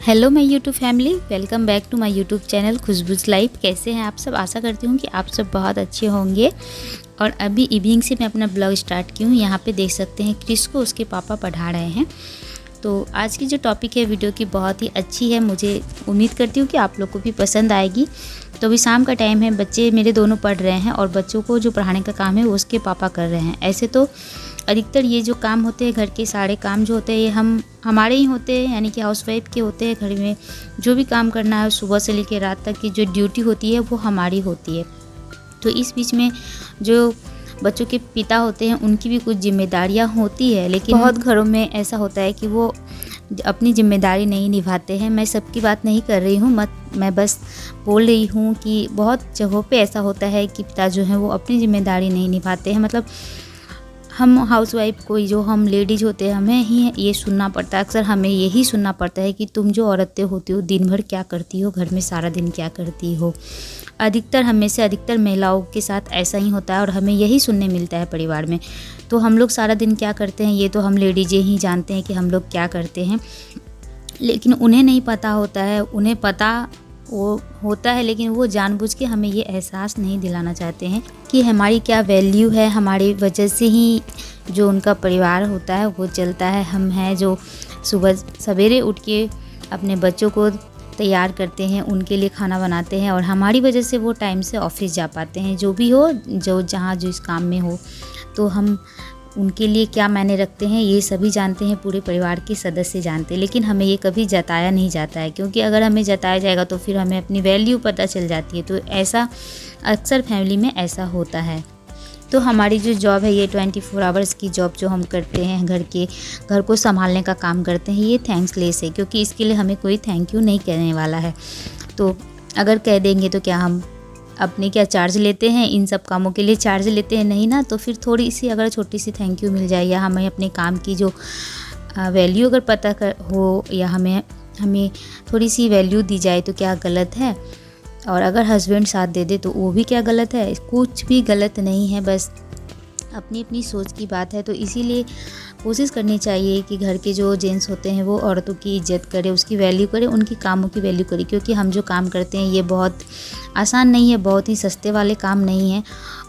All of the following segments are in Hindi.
Hello my YouTube family, welcome back to my YouTube channel Khushboo's life. कैसे हैं आप सब? आशा करती हूँ कि आप सब बहुत अच्छे होंगे। और अभी इवनिंग से मैं अपना ब्लॉग स्टार्ट की हूँ। यहाँ पे देख सकते हैं क्रिस को उसके पापा पढ़ा रहे हैं। तो आज की जो टॉपिक है वीडियो की बहुत ही अच्छी है, मुझे उम्मीद करती हूँ कि आप लोग को भी पसंद आएगी। तो अभी शाम का टाइम है, बच्चे मेरे दोनों पढ़ रहे हैं और बच्चों को जो पढ़ाने का काम है वो उसके पापा कर रहे हैं। ऐसे तो अधिकतर ये जो काम होते हैं, घर के सारे काम जो होते हैं ये हमारे ही होते हैं, यानी कि हाउसवाइफ के होते हैं। घर में जो भी काम करना है सुबह से लेकर रात तक की जो ड्यूटी होती है वो हमारी होती है। तो इस बीच में जो बच्चों के पिता होते हैं उनकी भी कुछ जिम्मेदारियां होती है, लेकिन बहुत घरों में ऐसा होता है कि वो अपनी जिम्मेदारी नहीं निभाते हैं। मैं सबकी बात नहीं कर रही हूँ, मैं बस बोल रही हूँ कि बहुत जगहों पे ऐसा होता है कि पिता जो हैं वो अपनी जिम्मेदारी नहीं निभाते हैं। मतलब हम हाउसवाइफ को, जो हम लेडीज़ होते हैं, हमें ही ये सुनना पड़ता है। अक्सर हमें यही सुनना पड़ता है कि तुम जो औरतें होती हो दिन भर क्या करती हो, घर में सारा दिन क्या करती हो। अधिकतर हमें से अधिकतर महिलाओं के साथ ऐसा ही होता है और हमें यही सुनने मिलता है परिवार में। तो हम लोग सारा दिन क्या करते हैं ये तो हम लेडीज़ें ही जानते हैं कि हम लोग क्या करते हैं, लेकिन उन्हें नहीं पता होता है। उन्हें पता वो होता है, लेकिन वो जानबूझ के हमें ये एहसास नहीं दिलाना चाहते हैं कि हमारी क्या वैल्यू है। हमारी वजह से ही जो उनका परिवार होता है वो चलता है। हम हैं जो सुबह सवेरे उठ के अपने बच्चों को तैयार करते हैं, उनके लिए खाना बनाते हैं और हमारी वजह से वो टाइम से ऑफिस जा पाते हैं। जो भी हो, जो जहाँ जो इस काम में हो, तो हम उनके लिए क्या मायने रखते हैं ये सभी जानते हैं, पूरे परिवार के सदस्य जानते हैं। लेकिन हमें ये कभी जताया नहीं जाता है, क्योंकि अगर हमें जताया जाएगा तो फिर हमें अपनी वैल्यू पता चल जाती है। तो ऐसा अक्सर फैमिली में ऐसा होता है। तो हमारी जो जॉब है ये 24 आवर्स की जॉब जो हम करते हैं, घर को संभालने का काम करते हैं, ये थैंक्सलेस है, क्योंकि इसके लिए हमें कोई थैंक यू नहीं कहने वाला है। तो अगर कह देंगे तो क्या हम अपने क्या चार्ज लेते हैं? इन सब कामों के लिए चार्ज लेते हैं? नहीं ना। तो फिर थोड़ी सी अगर छोटी सी थैंक यू मिल जाए, या हमें अपने काम की जो वैल्यू अगर पता हो, या हमें थोड़ी सी वैल्यू दी जाए तो क्या गलत है? और अगर हस्बैंड साथ दे दे तो वो भी क्या गलत है? कुछ भी गलत नहीं है, बस अपनी अपनी सोच की बात है। तो इसीलिए कोशिश करनी चाहिए कि घर के जो जेंट्स होते हैं वो औरतों की इज्जत करे, उसकी वैल्यू करे, उनकी कामों की वैल्यू करे। क्योंकि हम जो काम करते हैं ये बहुत आसान नहीं है, बहुत ही सस्ते वाले काम नहीं है।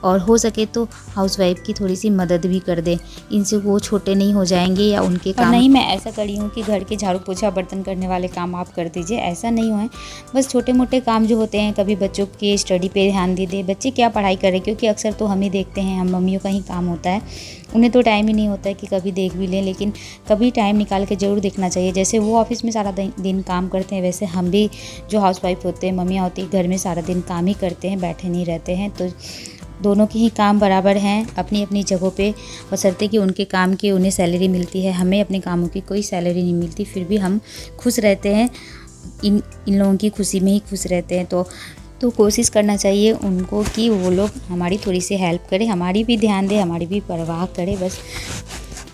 और हो सके तो हाउसवाइफ की थोड़ी सी मदद भी कर दे, इनसे वो छोटे नहीं हो जाएंगे या उनके काम। नहीं मैं ऐसा करी हूँ कि घर के झाड़ू पोछा बर्तन करने वाले काम आप कर दीजिए, ऐसा नहीं हुआ है। बस छोटे मोटे काम जो होते हैं, कभी बच्चों के स्टडी पे ध्यान दे दे, बच्चे क्या पढ़ाई कर रहे हैं, क्योंकि अक्सर तो हम ही देखते हैं, हम मम्मियों का ही काम होता है। उन्हें तो टाइम ही नहीं होता है कि कभी देख भी लें, लेकिन कभी टाइम निकाल के ज़रूर देखना चाहिए। जैसे वो ऑफिस में सारा दिन काम करते हैं, वैसे हम भी जो हाउसवाइफ होते हैं, मम्मियाँ होती हैं, घर में सारा दिन काम ही करते हैं, बैठे नहीं रहते हैं। तो दोनों के ही काम बराबर हैं अपनी अपनी जगहों पे, बशर्ते कि उनके काम की उन्हें सैलरी मिलती है, हमें अपने कामों की कोई सैलरी नहीं मिलती, फिर भी हम खुश रहते हैं, इन लोगों की खुशी में ही खुश रहते हैं। तो कोशिश करना चाहिए उनको कि वो लोग हमारी थोड़ी सी हेल्प करें, हमारी भी ध्यान दें, हमारी भी परवाह करें बस।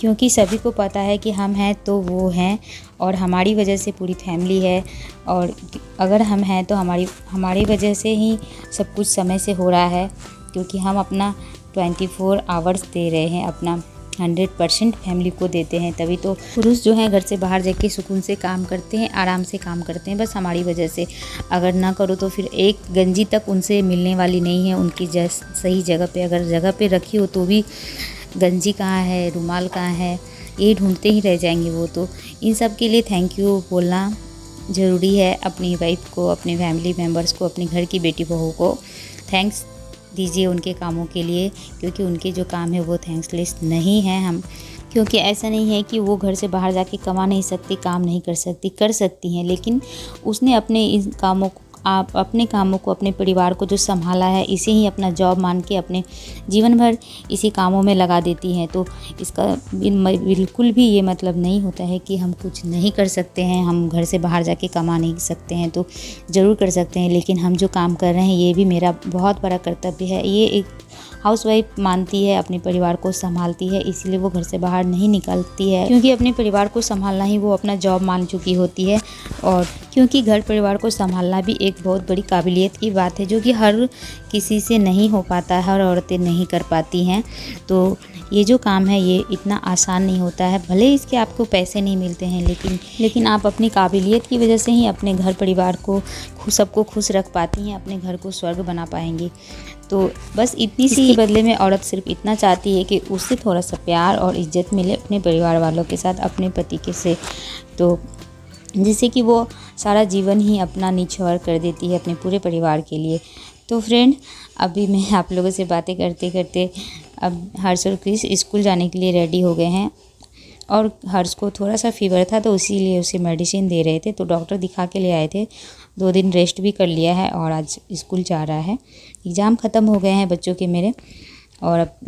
क्योंकि सभी को पता है कि हम हैं तो वो हैं, और हमारी वजह से पूरी फैमिली है। और अगर हम हैं तो हमारी वजह से ही सब कुछ समय से हो रहा है, क्योंकि हम अपना 24 आवर्स दे रहे हैं, अपना 100% फैमिली को देते हैं। तभी तो पुरुष जो हैं घर से बाहर जाके सुकून से काम करते हैं, आराम से काम करते हैं, बस हमारी वजह से। अगर ना करो तो फिर एक गंजी तक उनसे मिलने वाली नहीं है उनकी सही जगह पे। अगर जगह पे रखी हो तो भी गंजी कहाँ है, रुमाल कहाँ है, ये ढूंढते ही रह जाएंगे वो। तो इन सब के लिए थैंक यू बोलना ज़रूरी है। अपनी वाइफ को, अपने फैमिली मेम्बर्स को, अपने घर की बेटी बहू को थैंक्स दीजिए उनके कामों के लिए, क्योंकि उनके जो काम है वो थैंक्सलेस नहीं है हम। क्योंकि ऐसा नहीं है कि वो घर से बाहर जाके कमा नहीं सकती, काम नहीं कर सकती हैं, लेकिन उसने अपने इन कामों को, अपने कामों को, अपने परिवार को जो संभाला है, इसे ही अपना जॉब मान के अपने जीवन भर इसी कामों में लगा देती हैं। तो इसका बिल्कुल भी ये मतलब नहीं होता है कि हम कुछ नहीं कर सकते हैं, हम घर से बाहर जाके कमा नहीं सकते हैं। तो ज़रूर कर सकते हैं, लेकिन हम जो काम कर रहे हैं ये भी मेरा बहुत बड़ा कर्तव्य है। ये एक हाउसवाइफ मानती है, अपने परिवार को संभालती है, इसीलिए वो घर से बाहर नहीं निकलती है, क्योंकि अपने परिवार को संभालना ही वो अपना जॉब मान चुकी होती है। और क्योंकि घर परिवार को संभालना भी एक बहुत बड़ी काबिलियत की बात है, जो कि हर किसी से नहीं हो पाता है, हर औरतें नहीं कर पाती हैं। तो ये जो काम है ये इतना आसान नहीं होता है। भले इसके आपको पैसे नहीं मिलते हैं, लेकिन आप अपनी काबिलियत की वजह से ही अपने घर परिवार को सबको खुश रख पाती हैं, अपने घर को स्वर्ग बना पाएंगी। तो बस इतनी सी बदले में औरत सिर्फ इतना चाहती है कि उससे थोड़ा सा प्यार और इज्जत मिले अपने परिवार वालों के साथ, अपने पति के से, तो जिससे कि वो सारा जीवन ही अपना निछावर कर देती है अपने पूरे परिवार के लिए। तो फ्रेंड, अभी मैं आप लोगों से बातें करते करते अब हर्ष और क्रिस स्कूल जाने के लिए रेडी हो गए हैं। और हर्ष को थोड़ा सा फीवर था तो इसीलिए उसे मेडिसिन दे रहे थे, तो डॉक्टर दिखा के ले आए थे। 2 दिन रेस्ट भी कर लिया है और आज स्कूल जा रहा है। एग्ज़ाम ख़त्म हो गए हैं बच्चों के मेरे, और अब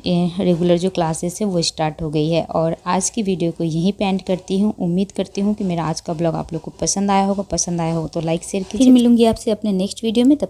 रेगुलर जो क्लासेस है वो स्टार्ट हो गई है। और आज की वीडियो को यहीं पे एंड करती हूँ। उम्मीद करती हूँ कि मेरा आज का ब्लॉग आप लोग को पसंद आया होगा। पसंद आया हो तो लाइक शेयर कीजिए। फिर मिलूंगी आपसे अपने नेक्स्ट वीडियो में। तब